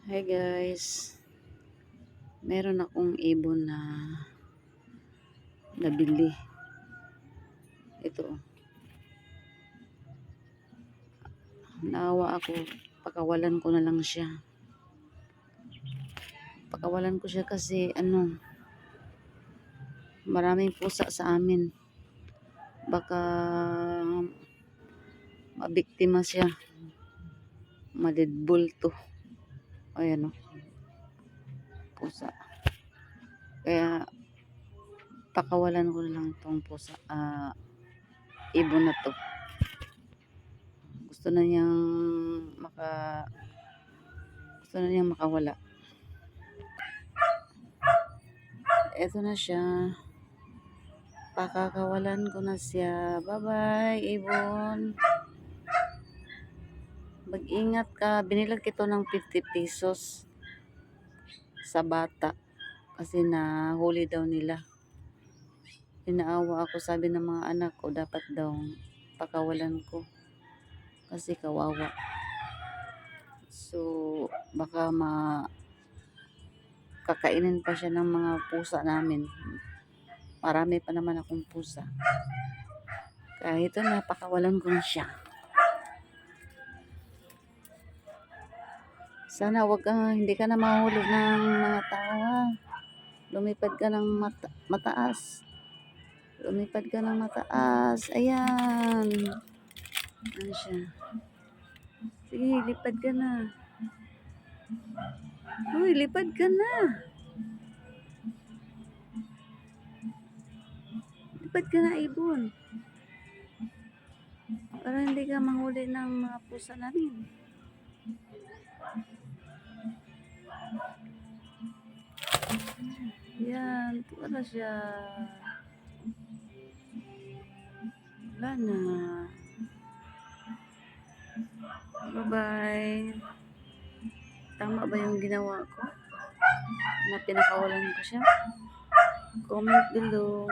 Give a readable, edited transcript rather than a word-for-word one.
Hi guys, meron akong ibon na nabili. Ito, naawa ako, pakawalan ko na lang siya. Pakawalan ko siya kasi maraming pusa sa amin. Baka mabiktima siya, madidbulto. Ayan o, pusa. Kaya pakawalan ko na lang tong pusa, ibon na to. Gusto na niyang makawala. Eto na siya. Pakakawalan ko na siya. Bye-bye, ibon. Mag-ingat ka. Binilag kito ng 50 pesos sa bata. Kasi nahuli daw nila. Inaawa ako, sabi ng mga anak ko, dapat daw pakawalan ko. Kasi kawawa. So, baka kakainin pa siya ng mga pusa namin. Marami pa naman akong pusa. Kaya ito na, pakawalan ko na siya. Sana hindi ka na mahuli ng mga tao, ha. Lumipad ka ng mataas. Lumipad ka ng mataas. Ayan. Ayan siya. Sige, lipad ka na. Uy, lipad ka na. Lipad ka na, ibon. Para hindi ka mahuli ng mga pusa namin. Yan, tuwa na siya. Wala na. Bye-bye. Tama ba yung ginawa ko? Na pinakawalan ko siya? Comment below.